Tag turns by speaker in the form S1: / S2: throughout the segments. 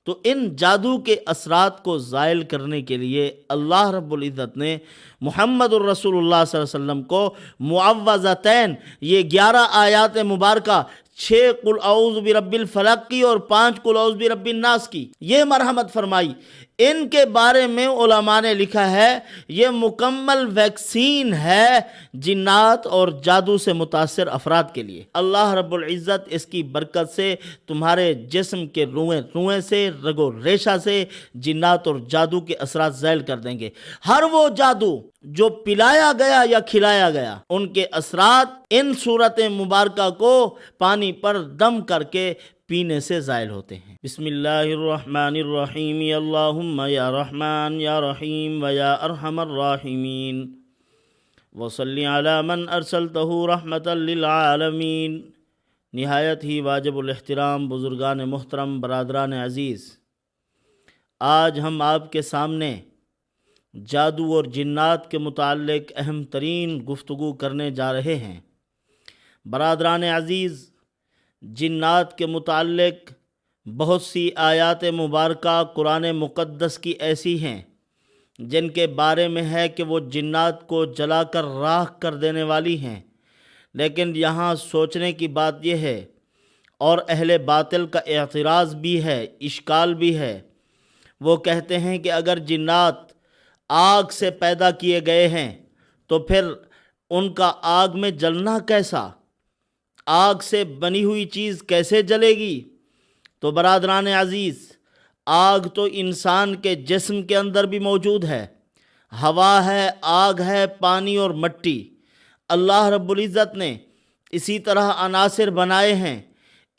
S1: تو ان جادو کے اثرات کو زائل کرنے کے لیے اللہ رب العزت نے محمد الرسول اللہ صلی اللہ علیہ وسلم کو معوذتین، یہ 11 آیات مبارکہ، 6 قل اعوذ برب الفلق کی اور 5 قل اعوذ برب الناس کی، یہ مرحمت فرمائی۔ ان کے بارے میں علماء نے لکھا ہے یہ مکمل ویکسین ہے جنات اور جادو سے متاثر افراد کے لیے۔ اللہ رب العزت اس کی برکت سے تمہارے جسم کے روئیں سے، رگ و ریشہ سے جنات اور جادو کے اثرات زائل کر دیں گے۔ ہر وہ جادو جو پلایا گیا یا کھلایا گیا، ان کے اثرات ان صورت مبارکہ کو پانی پر دم کر کے پینے سے زائل ہوتے ہیں۔ بسم اللہ الرحمن الرحیم، اللہم یا رحمان یا رحیم و یا ارحم الراحمین وصلی علی من ارسلتہ رحمتا للعالمین۔ نہایت ہی واجب الاحترام بزرگان محترم، برادران عزیز، آج ہم آپ کے سامنے جادو اور جنات کے متعلق اہم ترین گفتگو کرنے جا رہے ہیں۔ برادران عزیز، جنات کے متعلق بہت سی آیات مبارکہ قرآن مقدس کی ایسی ہیں جن کے بارے میں ہے کہ وہ جنات کو جلا کر راکھ کر دینے والی ہیں، لیکن یہاں سوچنے کی بات یہ ہے، اور اہل باطل کا اعتراض بھی ہے، اشکال بھی ہے۔ وہ کہتے ہیں کہ اگر جنات آگ سے پیدا کیے گئے ہیں تو پھر ان کا آگ میں جلنا کیسا؟ آگ سے بنی ہوئی چیز کیسے جلے گی؟ تو برادران عزیز، آگ تو انسان کے جسم کے اندر بھی موجود ہے، ہوا ہے، آگ ہے، پانی اور مٹی۔ اللہ رب العزت نے اسی طرح عناصر بنائے ہیں،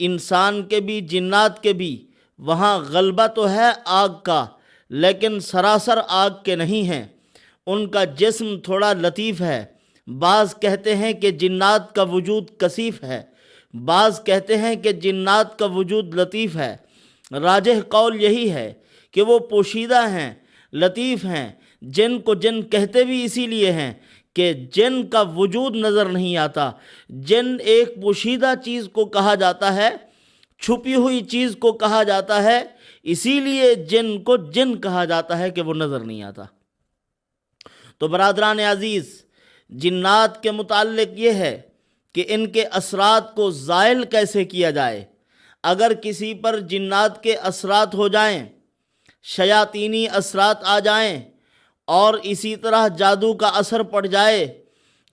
S1: انسان کے بھی جنات کے بھی۔ وہاں غلبہ تو ہے آگ کا، لیکن سراسر آگ کے نہیں ہیں، ان کا جسم تھوڑا لطیف ہے۔ بعض کہتے ہیں کہ جنات کا وجود کثیف ہے، بعض کہتے ہیں کہ جنات کا وجود لطیف ہے۔ راجح قول یہی ہے کہ وہ پوشیدہ ہیں، لطیف ہیں۔ جن کو جن کہتے بھی اسی لیے ہیں کہ جن کا وجود نظر نہیں آتا۔ جن ایک پوشیدہ چیز کو کہا جاتا ہے، چھپی ہوئی چیز کو کہا جاتا ہے، اسی لیے جن کو جن کہا جاتا ہے کہ وہ نظر نہیں آتا۔ تو برادران عزیز، جنات کے متعلق یہ ہے کہ ان کے اثرات کو زائل کیسے کیا جائے۔ اگر کسی پر جنات کے اثرات ہو جائیں، شیاطینی اثرات آ جائیں اور اسی طرح جادو کا اثر پڑ جائے،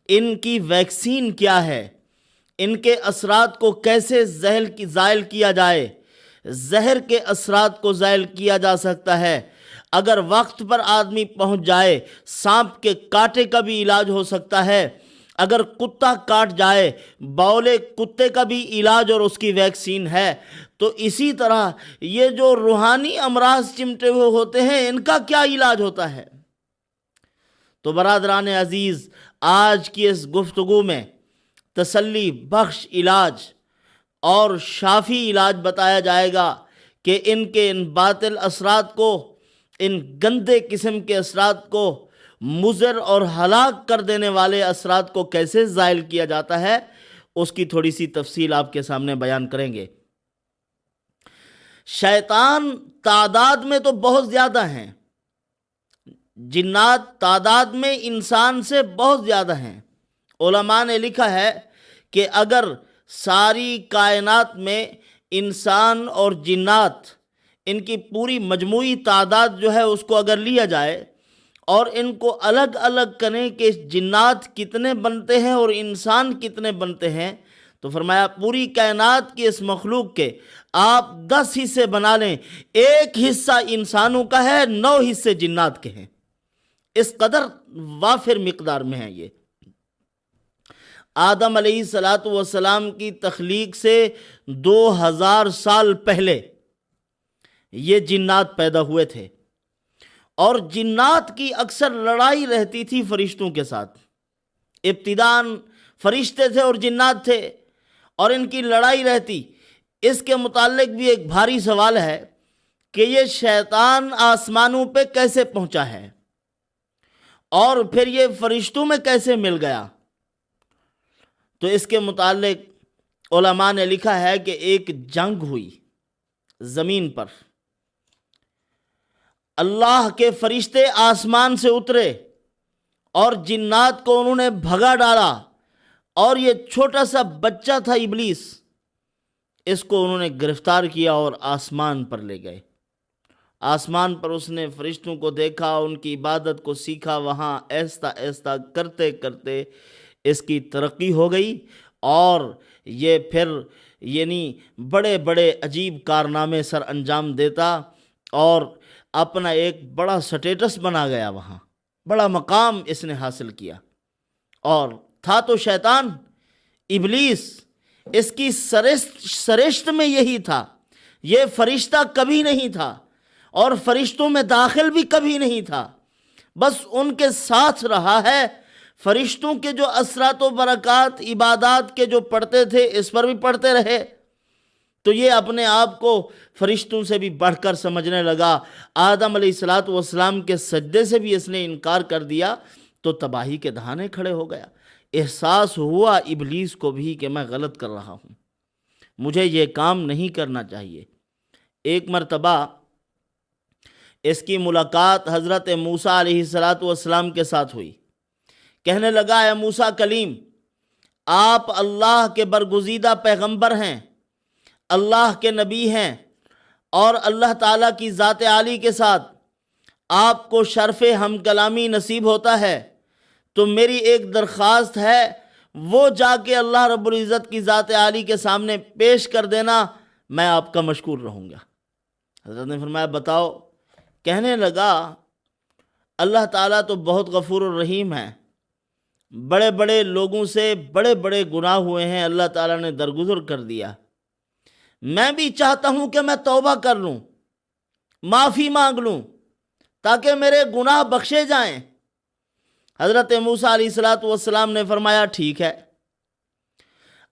S1: ان کی ویکسین کیا ہے؟ ان کے اثرات کو کیسے زائل کیا جائے؟ زہر کے اثرات کو زائل کیا جا سکتا ہے۔ اگر وقت پر آدمی پہنچ جائے، سانپ کے کاٹے کا بھی علاج ہو سکتا ہے۔ اگر کتا کاٹ جائے، بولے کتے کا بھی علاج اور اس کی ویکسین ہے۔ تو اسی طرح یہ جو روحانی امراض چمٹے ہوئے ہوتے ہیں، ان کا کیا علاج ہوتا ہے؟ تو برادران عزیز، آج کی اس گفتگو میں تسلی بخش علاج اور شافی علاج بتایا جائے گا کہ ان باطل اثرات کو، ان گندے قسم کے اثرات کو، مضر اور ہلاک کر دینے والے اثرات کو کیسے زائل کیا جاتا ہے، اس کی تھوڑی سی تفصیل آپ کے سامنے بیان کریں گے۔ شیطان تعداد میں تو بہت زیادہ ہیں، جنات تعداد میں انسان سے بہت زیادہ ہیں۔ علماء نے لکھا ہے کہ اگر ساری کائنات میں انسان اور جنات، ان کی پوری مجموعی تعداد جو ہے اس کو اگر لیا جائے اور ان کو الگ الگ کریں کہ جنات کتنے بنتے ہیں اور انسان کتنے بنتے ہیں، تو فرمایا پوری کائنات کی اس مخلوق کے آپ 10 حصے بنا لیں، ایک حصہ انسانوں کا ہے، 9 حصے جنات کے ہیں۔ اس قدر وافر مقدار میں ہے۔ یہ آدم علیہ السلام کی تخلیق سے 2000 سال پہلے یہ جنات پیدا ہوئے تھے، اور جنات کی اکثر لڑائی رہتی تھی فرشتوں کے ساتھ۔ ابتداً فرشتے تھے اور جنات تھے، اور ان کی لڑائی رہتی۔ اس کے متعلق بھی ایک بھاری سوال ہے کہ یہ شیطان آسمانوں پہ کیسے پہنچا ہے اور پھر یہ فرشتوں میں کیسے مل گیا؟ تو اس کے متعلق علماء نے لکھا ہے کہ ایک جنگ ہوئی زمین پر، اللہ کے فرشتے آسمان سے اترے اور جنات کو انہوں نے بھگا ڈالا، اور یہ چھوٹا سا بچہ تھا ابلیس، اس کو انہوں نے گرفتار کیا اور آسمان پر لے گئے۔ آسمان پر اس نے فرشتوں کو دیکھا، ان کی عبادت کو سیکھا، وہاں آہستہ آہستہ کرتے کرتے اس کی ترقی ہو گئی، اور یہ پھر یعنی بڑے بڑے عجیب کارنامے سر انجام دیتا اور اپنا ایک بڑا سٹیٹس بنا گیا، وہاں بڑا مقام اس نے حاصل کیا۔ اور تھا تو شیطان، ابلیس، اس کی سرشت میں یہی تھا، یہ فرشتہ کبھی نہیں تھا اور فرشتوں میں داخل بھی کبھی نہیں تھا، بس ان کے ساتھ رہا ہے۔ فرشتوں کے جو اثرات و برکات عبادات کے جو پڑھتے تھے، اس پر بھی پڑھتے رہے، تو یہ اپنے آپ کو فرشتوں سے بھی بڑھ کر سمجھنے لگا۔ آدم علیہ السلام کے سجدے سے بھی اس نے انکار کر دیا تو تباہی کے دہانے کھڑے ہو گیا۔ احساس ہوا ابلیس کو بھی کہ میں غلط کر رہا ہوں، مجھے یہ کام نہیں کرنا چاہیے۔ ایک مرتبہ اس کی ملاقات حضرت موسیٰ علیہ السلام کے ساتھ ہوئی۔ کہنے لگا، اے موسیٰ کلیم، آپ اللہ کے برگزیدہ پیغمبر ہیں، اللہ کے نبی ہیں، اور اللہ تعالیٰ کی ذات عالی کے ساتھ آپ کو شرف ہم کلامی نصیب ہوتا ہے، تو میری ایک درخواست ہے، وہ جا کے اللہ رب العزت کی ذات عالی کے سامنے پیش کر دینا، میں آپ کا مشکور رہوں گا۔ حضرت نے فرمایا بتاؤ۔ کہنے لگا، اللہ تعالیٰ تو بہت غفور الرحیم ہے، بڑے بڑے لوگوں سے بڑے بڑے گناہ ہوئے ہیں، اللہ تعالیٰ نے درگزر کر دیا، میں بھی چاہتا ہوں کہ میں توبہ کر لوں، معافی مانگ لوں تاکہ میرے گناہ بخشے جائیں۔ حضرت موسیٰ علیہ السلام نے فرمایا ٹھیک ہے۔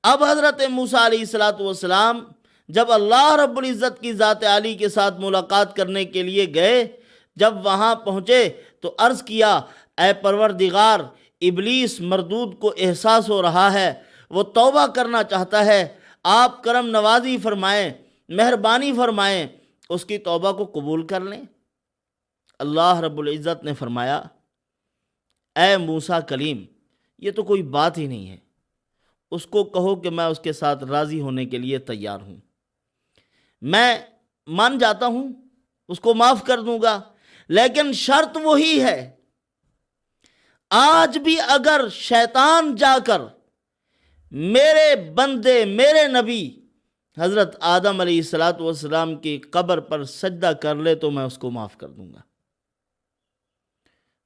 S1: اب حضرت موسیٰ علیہ السلام جب اللہ رب العزت کی ذات عالی کے ساتھ ملاقات کرنے کے لیے گئے، جب وہاں پہنچے تو عرض کیا، اے پروردگار، ابلیس مردود کو احساس ہو رہا ہے، وہ توبہ کرنا چاہتا ہے، آپ کرم نوازی فرمائیں، مہربانی فرمائیں، اس کی توبہ کو قبول کر لیں۔ اللہ رب العزت نے فرمایا، اے موسیٰ کلیم، یہ تو کوئی بات ہی نہیں ہے، اس کو کہو کہ میں اس کے ساتھ راضی ہونے کے لیے تیار ہوں، میں مان جاتا ہوں، اس کو معاف کر دوں گا، لیکن شرط وہی ہے، آج بھی اگر شیطان جا کر میرے بندے، میرے نبی حضرت آدم علیہ السلام کی قبر پر سجدہ کر لے تو میں اس کو معاف کر دوں گا۔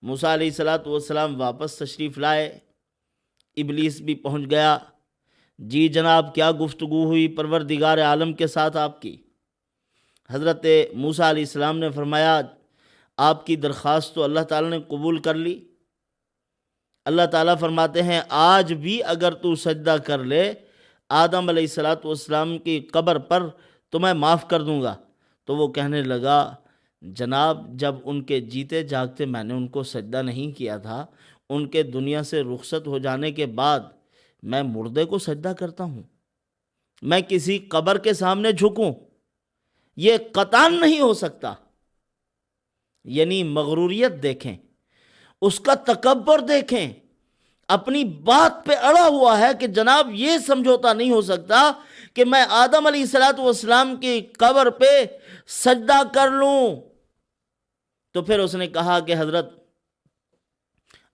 S1: موسیٰ علیہ السلام واپس تشریف لائے، ابلیس بھی پہنچ گیا۔ جی جناب، کیا گفتگو ہوئی پروردگار عالم کے ساتھ آپ کی؟ حضرت موسیٰ علیہ السلام نے فرمایا، آپ کی درخواست تو اللہ تعالیٰ نے قبول کر لی۔ اللہ تعالیٰ فرماتے ہیں، آج بھی اگر تو سجدہ کر لے آدم علیہ السلام کی قبر پر تو میں معاف کر دوں گا۔ تو وہ کہنے لگا، جناب، جب ان کے جیتے جاگتے میں نے ان کو سجدہ نہیں کیا تھا، ان کے دنیا سے رخصت ہو جانے کے بعد میں مردے کو سجدہ کرتا ہوں، میں کسی قبر کے سامنے جھکوں، یہ قطعاً نہیں ہو سکتا۔ یعنی مغروریت دیکھیں، اس کا تکبر دیکھیں، اپنی بات پہ اڑا ہوا ہے کہ جناب یہ سمجھوتا نہیں ہو سکتا کہ میں آدم علیہ السلام کی قبر پہ سجدہ کر لوں۔ تو پھر اس نے کہا کہ حضرت،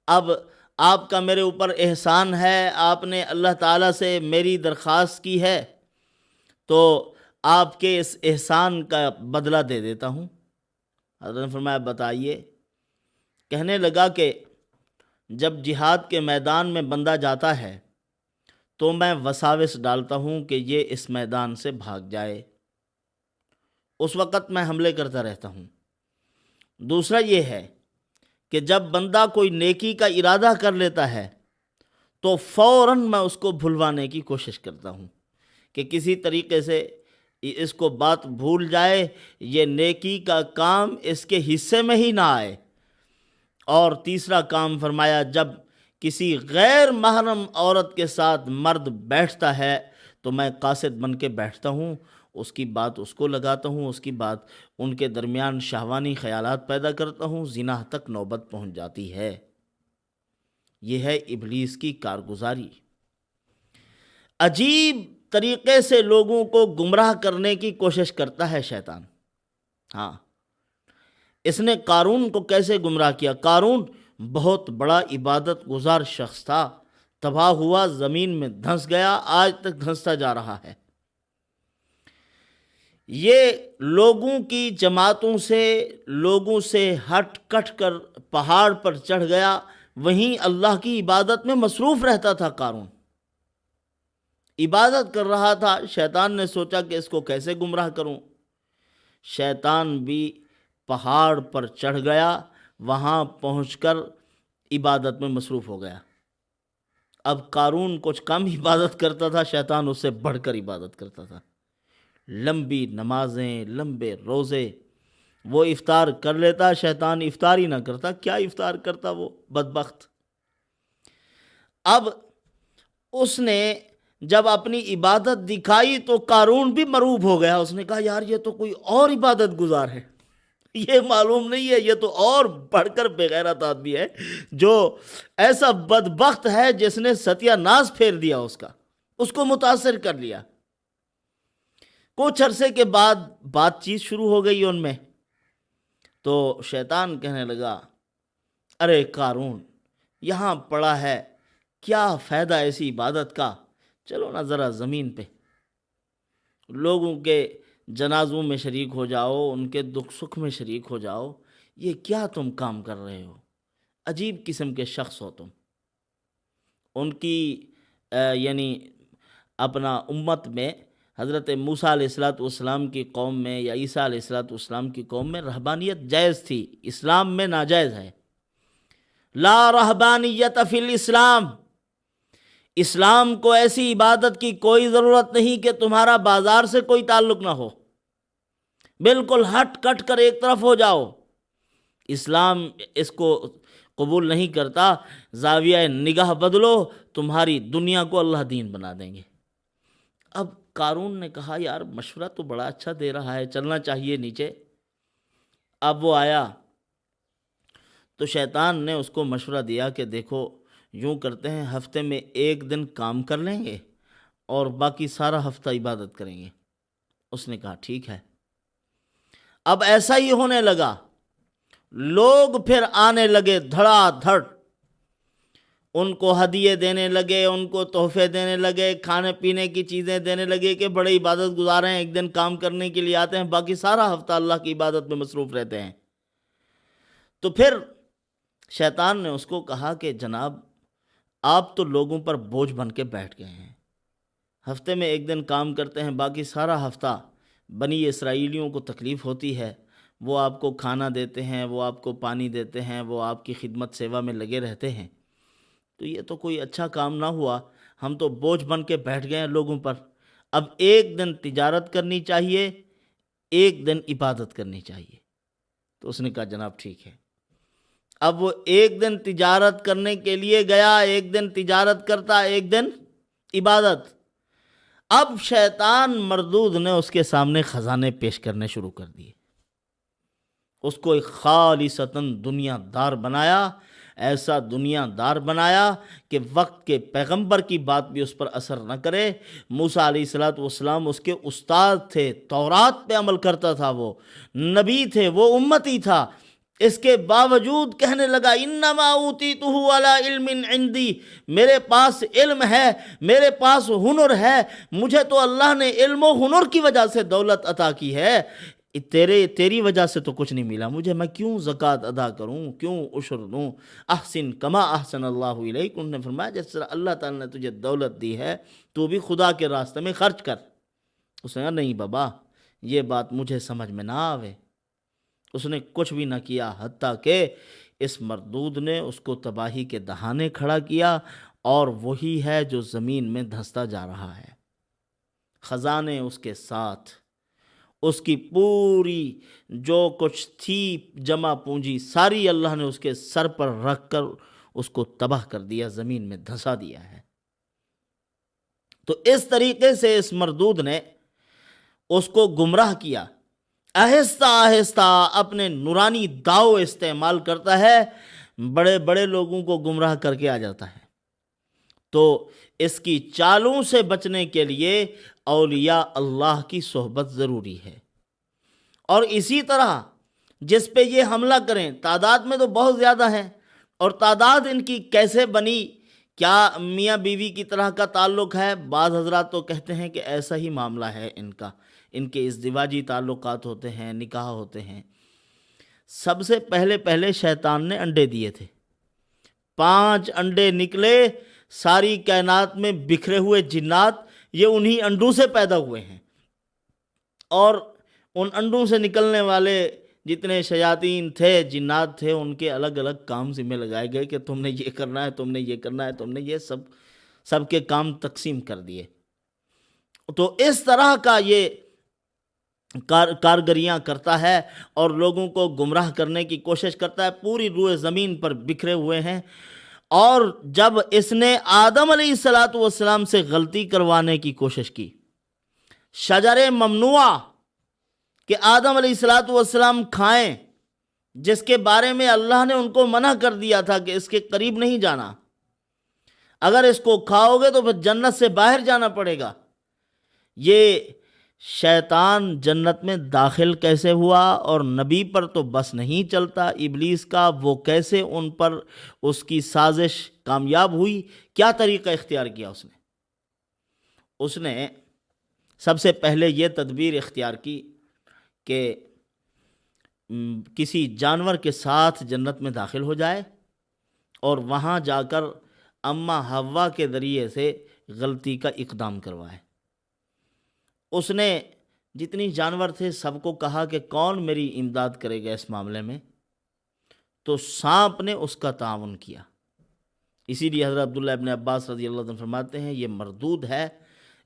S1: اب آپ کا میرے اوپر احسان ہے، آپ نے اللہ تعالیٰ سے میری درخواست کی ہے، تو آپ کے اس احسان کا بدلہ دے دیتا ہوں۔ حضرت نے فرمایا بتائیے۔ کہنے لگا کہ جب جہاد کے میدان میں بندہ جاتا ہے تو میں وساوس ڈالتا ہوں کہ یہ اس میدان سے بھاگ جائے، اس وقت میں حملے کرتا رہتا ہوں۔ دوسرا یہ ہے کہ جب بندہ کوئی نیکی کا ارادہ کر لیتا ہے تو فوراً میں اس کو بھلوانے کی کوشش کرتا ہوں کہ کسی طریقے سے اس کو بات بھول جائے، یہ نیکی کا کام اس کے حصے میں ہی نہ آئے۔ اور تیسرا کام فرمایا، جب کسی غیر محرم عورت کے ساتھ مرد بیٹھتا ہے تو میں قاصد بن کے بیٹھتا ہوں، اس کی بات اس کو لگاتا ہوں، اس کی بات ان کے درمیان شہوانی خیالات پیدا کرتا ہوں، زنا تک نوبت پہنچ جاتی ہے۔ یہ ہے ابلیس کی کارگزاری۔ عجیب طریقے سے لوگوں کو گمراہ کرنے کی کوشش کرتا ہے شیطان۔ ہاں، اس نے قارون کو کیسے گمراہ کیا؟ قارون بہت بڑا عبادت گزار شخص تھا، تباہ ہوا، زمین میں دھنس گیا، آج تک دھنستا جا رہا ہے۔ یہ لوگوں کی جماعتوں سے، لوگوں سے ہٹ کٹ کر پہاڑ پر چڑھ گیا، وہیں اللہ کی عبادت میں مصروف رہتا تھا۔ قارون عبادت کر رہا تھا، شیطان نے سوچا کہ اس کو کیسے گمراہ کروں۔ شیطان بھی پہاڑ پر چڑھ گیا، وہاں پہنچ کر عبادت میں مصروف ہو گیا۔ اب قارون کچھ کم عبادت کرتا تھا، شیطان اس سے بڑھ کر عبادت کرتا تھا۔ لمبی نمازیں، لمبے روزے، وہ افطار کر لیتا، شیطان افطار ہی نہ کرتا۔ کیا افطار کرتا وہ بدبخت؟ اب اس نے جب اپنی عبادت دکھائی تو قارون بھی مرعوب ہو گیا۔ اس نے کہا یار یہ تو کوئی اور عبادت گزار ہے، یہ معلوم نہیں ہے، یہ تو اور بڑھ کر بے غیرت آدمی ہے، جو ایسا بدبخت ہے جس نے ستیہ ناش پھیر دیا اس کو متاثر کر لیا۔ کچھ عرصے کے بعد بات چیت شروع ہو گئی ان میں، تو شیطان کہنے لگا ارے قارون یہاں پڑا ہے، کیا فائدہ ایسی عبادت کا، چلو نا ذرا زمین پہ لوگوں کے جنازوں میں شریک ہو جاؤ، ان کے دکھ سکھ میں شریک ہو جاؤ، یہ کیا تم کام کر رہے ہو؟ عجیب قسم کے شخص ہو تم۔ ان کی یعنی اپنا امت میں حضرت موسیٰ علیہ السلام کی قوم میں یا عیسیٰ علیہ السلام کی قوم میں رہبانیت جائز تھی، اسلام میں ناجائز ہے۔ لا رہبانیت فی الاسلام، اسلام کو ایسی عبادت کی کوئی ضرورت نہیں کہ تمہارا بازار سے کوئی تعلق نہ ہو، بالکل ہٹ کٹ کر ایک طرف ہو جاؤ۔ اسلام اس کو قبول نہیں کرتا، زاویہ نگاہ بدلو، تمہاری دنیا کو اللہ دین بنا دیں گے۔ اب قارون نے کہا یار مشورہ تو بڑا اچھا دے رہا ہے، چلنا چاہیے نیچے۔ اب وہ آیا تو شیطان نے اس کو مشورہ دیا کہ دیکھو یوں کرتے ہیں، ہفتے میں ایک دن کام کر لیں گے اور باقی سارا ہفتہ عبادت کریں گے۔ اس نے کہا ٹھیک ہے۔ اب ایسا ہی ہونے لگا، لوگ پھر آنے لگے دھڑا دھڑ، ان کو ہدیے دینے لگے، ان کو تحفے دینے لگے، کھانے پینے کی چیزیں دینے لگے کہ بڑے عبادت گزار ہیں، ایک دن کام کرنے کے لیے آتے ہیں، باقی سارا ہفتہ اللہ کی عبادت میں مصروف رہتے ہیں۔ تو پھر شیطان نے اس کو کہا کہ جناب آپ تو لوگوں پر بوجھ بن کے بیٹھ گئے ہیں، ہفتے میں ایک دن کام کرتے ہیں، باقی سارا ہفتہ بنی اسرائیلیوں کو تکلیف ہوتی ہے، وہ آپ کو کھانا دیتے ہیں، وہ آپ کو پانی دیتے ہیں، وہ آپ کی خدمت سیوا میں لگے رہتے ہیں، تو یہ تو کوئی اچھا کام نہ ہوا، ہم تو بوجھ بن کے بیٹھ گئے ہیں لوگوں پر۔ اب ایک دن تجارت کرنی چاہیے، ایک دن عبادت کرنی چاہیے۔ تو اس نے کہا جناب ٹھیک ہے۔ اب وہ ایک دن تجارت کرنے کے لیے گیا، ایک دن تجارت کرتا، ایک دن عبادت۔ اب شیطان مردود نے اس کے سامنے خزانے پیش کرنے شروع کر دیے، اس کو ایک خالصتاً دنیا دار بنایا، ایسا دنیا دار بنایا کہ وقت کے پیغمبر کی بات بھی اس پر اثر نہ کرے۔ موسیٰ علیہ السلام اس کے استاد تھے، تورات پہ عمل کرتا تھا، وہ نبی تھے، وہ امتی تھا، اس کے باوجود کہنے لگا انما اوتیتہ علی علم عندی، میرے پاس علم ہے، میرے پاس ہنر ہے، مجھے تو اللہ نے علم و ہنر کی وجہ سے دولت عطا کی ہے، تیری وجہ سے تو کچھ نہیں ملا مجھے، میں کیوں زکوٰۃ ادا کروں، کیوں عشر دوں؟ احسن کما احسن اللہ الیک، انہوں نے فرمایا جس طرح اللہ تعالیٰ نے تجھے دولت دی ہے تو بھی خدا کے راستے میں خرچ کر۔ اس نے کہا نہیں بابا یہ بات مجھے سمجھ میں نہ آوے۔ اس نے کچھ بھی نہ کیا، حتیٰ کہ اس مردود نے اس کو تباہی کے دہانے کھڑا کیا، اور وہی ہے جو زمین میں دھنستا جا رہا ہے۔ خزانے اس کے ساتھ، اس کی پوری جو کچھ تھی جمع پونجی ساری اللہ نے اس کے سر پر رکھ کر اس کو تباہ کر دیا، زمین میں دھنسا دیا ہے۔ تو اس طریقے سے اس مردود نے اس کو گمراہ کیا، آہستہ آہستہ اپنے نورانی داؤ استعمال کرتا ہے، بڑے بڑے لوگوں کو گمراہ کر کے آ جاتا ہے۔ تو اس کی چالوں سے بچنے کے لیے اولیاء اللہ کی صحبت ضروری ہے۔ اور اسی طرح جس پہ یہ حملہ کریں، تعداد میں تو بہت زیادہ ہیں، اور تعداد ان کی کیسے بنی، کیا میاں بیوی کی طرح کا تعلق ہے؟ بعض حضرات تو کہتے ہیں کہ ایسا ہی معاملہ ہے ان کا، ان کے ازدواجی تعلقات ہوتے ہیں، نکاح ہوتے ہیں۔ سب سے پہلے شیطان نے انڈے دیے تھے، 5 انڈے نکلے، ساری کائنات میں بکھرے ہوئے جنات یہ انہی انڈوں سے پیدا ہوئے ہیں، اور ان انڈوں سے نکلنے والے جتنے شیاطین تھے، جنات تھے، ان کے الگ الگ کام ذمہ لگائے گئے کہ تم نے یہ کرنا ہے، تم نے یہ کرنا ہے، تم نے یہ سب کے کام تقسیم کر دیے۔ تو اس طرح کا یہ کارگریاں کرتا ہے اور لوگوں کو گمراہ کرنے کی کوشش کرتا ہے، پوری روئے زمین پر بکھرے ہوئے ہیں۔ اور جب اس نے آدم علیہ السلام سے غلطی کروانے کی کوشش کی، شجر ممنوع کہ آدم علیہ السلام کھائیں، جس کے بارے میں اللہ نے ان کو منع کر دیا تھا کہ اس کے قریب نہیں جانا، اگر اس کو کھاؤ گے تو پھر جنت سے باہر جانا پڑے گا۔ یہ شیطان جنت میں داخل کیسے ہوا؟ اور نبی پر تو بس نہیں چلتا ابلیس کا، وہ کیسے ان پر اس کی سازش کامیاب ہوئی؟ کیا طریقہ اختیار کیا اس نے سب سے پہلے یہ تدبیر اختیار کی کہ کسی جانور کے ساتھ جنت میں داخل ہو جائے اور وہاں جا کر اماں حوا کے ذریعے سے غلطی کا اقدام کروائے۔ اس نے جتنی جانور تھے سب کو کہا کہ کون میری امداد کرے گا اس معاملے میں، تو سانپ نے اس کا تعاون کیا۔ اسی لیے حضرت عبداللہ ابن عباس رضی اللہ عنہ فرماتے ہیں یہ مردود ہے،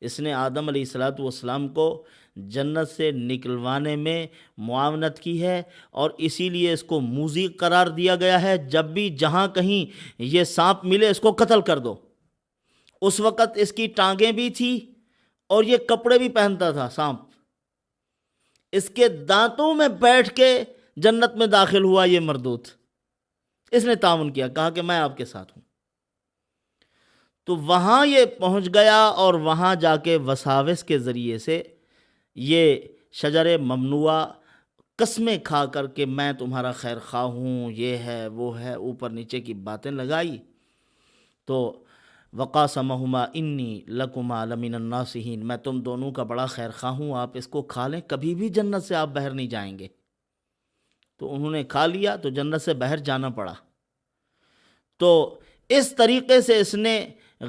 S1: اس نے آدم علیہ السلام کو جنت سے نکلوانے میں معاونت کی ہے، اور اسی لیے اس کو موذی قرار دیا گیا ہے۔ جب بھی جہاں کہیں یہ سانپ ملے اس کو قتل کر دو۔ اس وقت اس کی ٹانگیں بھی تھی اور یہ کپڑے بھی پہنتا تھا سانپ، اس کے دانتوں میں بیٹھ کے جنت میں داخل ہوا یہ مردود، اس نے تعاون کیا، کہا کہ میں آپ کے ساتھ ہوں۔ تو وہاں یہ پہنچ گیا اور وہاں جا کے وساوس کے ذریعے سے یہ شجر ممنوع قسمیں کھا کر کے میں تمہارا خیر خواہ ہوں، یہ ہے وہ ہے، اوپر نیچے کی باتیں لگائی۔ تو وقاسمہما انی لکما لمن الناصحین، میں تم دونوں کا بڑا خیر خواہ ہوں، آپ اس کو کھا لیں، کبھی بھی جنت سے آپ باہر نہیں جائیں گے۔ تو انہوں نے کھا لیا تو جنت سے باہر جانا پڑا۔ تو اس طریقے سے اس نے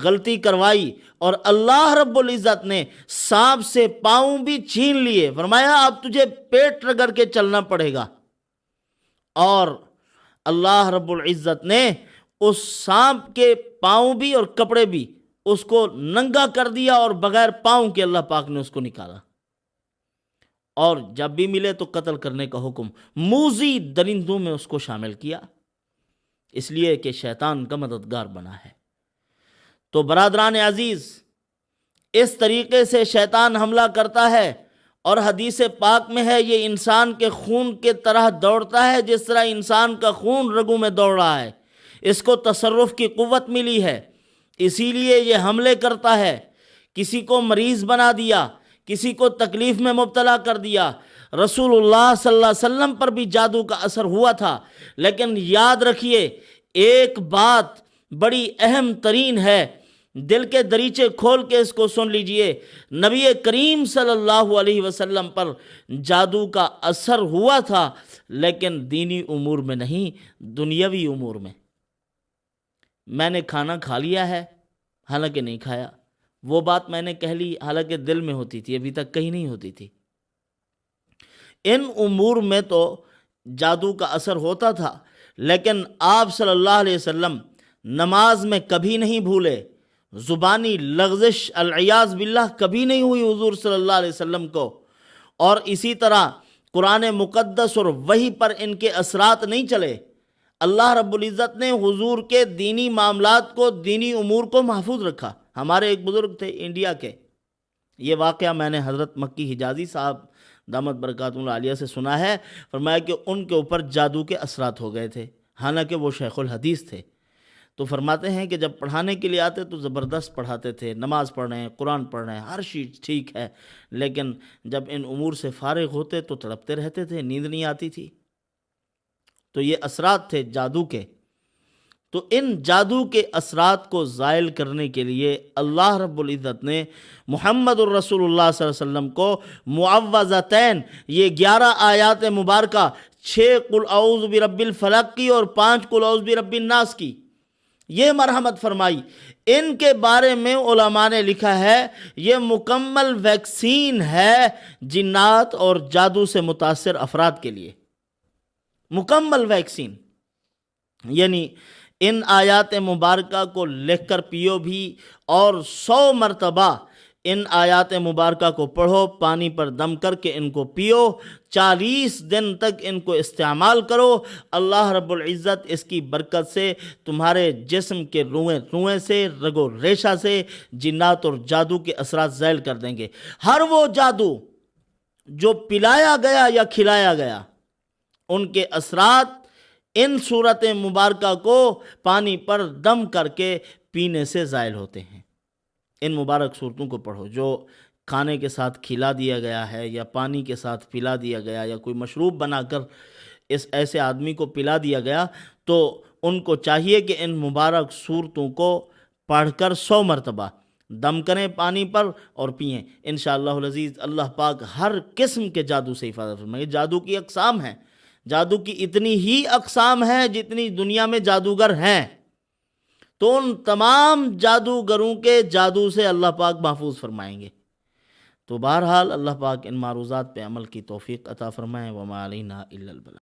S1: غلطی کروائی، اور اللہ رب العزت نے سانپ سے پاؤں بھی چھین لیے، فرمایا اب تجھے پیٹ رگڑ کے چلنا پڑے گا۔ اور اللہ رب العزت نے اس سانپ کے پاؤں بھی اور کپڑے بھی اس کو ننگا کر دیا، اور بغیر پاؤں کے اللہ پاک نے اس کو نکالا، اور جب بھی ملے تو قتل کرنے کا حکم، موذی درندوں میں اس کو شامل کیا، اس لیے کہ شیطان کا مددگار بنا ہے۔ تو برادران عزیز، اس طریقے سے شیطان حملہ کرتا ہے، اور حدیث پاک میں ہے یہ انسان کے خون کے طرح دوڑتا ہے، جس طرح انسان کا خون رگوں میں دوڑ رہا ہے، اس کو تصرف کی قوت ملی ہے، اسی لیے یہ حملے کرتا ہے۔ کسی کو مریض بنا دیا، کسی کو تکلیف میں مبتلا کر دیا۔ رسول اللہ صلی اللہ علیہ وسلم پر بھی جادو کا اثر ہوا تھا، لیکن یاد رکھیے ایک بات بڑی اہم ترین ہے، دل کے دریچے کھول کے اس کو سن لیجئے، نبی کریم صلی اللہ علیہ وسلم پر جادو کا اثر ہوا تھا، لیکن دینی امور میں نہیں، دنیاوی امور میں۔ میں نے کھانا کھا لیا ہے حالانکہ نہیں کھایا، وہ بات میں نے کہہ لی حالانکہ دل میں ہوتی تھی، ابھی تک کہیں نہیں ہوتی تھی۔ ان امور میں تو جادو کا اثر ہوتا تھا، لیکن آپ صلی اللہ علیہ وسلم نماز میں کبھی نہیں بھولے، زبانی لغزش العیاذ باللہ کبھی نہیں ہوئی حضور صلی اللہ علیہ وسلم کو، اور اسی طرح قرآن مقدس اور وحی پر ان کے اثرات نہیں چلے۔ اللہ رب العزت نے حضور کے دینی معاملات کو، دینی امور کو محفوظ رکھا۔ ہمارے ایک بزرگ تھے انڈیا کے، یہ واقعہ میں نے حضرت مکی حجازی صاحب دامت برکاتہ العالیہ سے سنا ہے، فرمایا کہ ان کے اوپر جادو کے اثرات ہو گئے تھے، حالانکہ وہ شیخ الحدیث تھے۔ تو فرماتے ہیں کہ جب پڑھانے کے لیے آتے تو زبردست پڑھاتے تھے، نماز پڑھ رہے ہیں، قرآن پڑھ رہے ہیں، ہر چیز ٹھیک ہے، لیکن جب ان امور سے فارغ ہوتے تو تڑپتے رہتے تھے، نیند نہیں آتی تھی۔ تو یہ اثرات تھے جادو کے۔ تو ان جادو کے اثرات کو زائل کرنے کے لیے اللہ رب العزت نے محمد الرسول اللہ صلی اللہ علیہ وسلم کو معوذتین، یہ 11 آیات مبارکہ، 6 قل اعوذ برب الفلق کی اور 5 قل اعوذ برب الناس کی، یہ مرحمت فرمائی۔ ان کے بارے میں علماء نے لکھا ہے یہ مکمل ویکسین ہے جنات اور جادو سے متاثر افراد کے لیے، مکمل ویکسین۔ یعنی ان آیات مبارکہ کو لکھ کر پیو بھی، اور 100 مرتبہ ان آیات مبارکہ کو پڑھو، پانی پر دم کر کے ان کو پیو، 40 دن تک ان کو استعمال کرو۔ اللہ رب العزت اس کی برکت سے تمہارے جسم کے روئیں سے، رگ و ریشہ سے جنات اور جادو کے اثرات زائل کر دیں گے۔ ہر وہ جادو جو پلایا گیا یا کھلایا گیا، ان کے اثرات ان صورت مبارکہ کو پانی پر دم کر کے پینے سے زائل ہوتے ہیں۔ ان مبارک صورتوں کو پڑھو جو کھانے کے ساتھ کھلا دیا گیا ہے یا پانی کے ساتھ پلا دیا گیا یا کوئی مشروب بنا کر اس ایسے آدمی کو پلا دیا گیا، تو ان کو چاہیے کہ ان مبارک صورتوں کو پڑھ کر 100 مرتبہ دم کریں پانی پر اور پئیں۔ انشاءاللہ العزیز اللہ پاک ہر قسم کے جادو سے حفاظت فرمائے۔ جادو کی اقسام ہیں، جادو کی اتنی ہی اقسام ہیں جتنی دنیا میں جادوگر ہیں، تو ان تمام جادوگروں کے جادو سے اللہ پاک محفوظ فرمائیں گے۔ تو بہرحال اللہ پاک ان معروضات پہ عمل کی توفیق عطا فرمائے۔ وما علینا الا البلاغ۔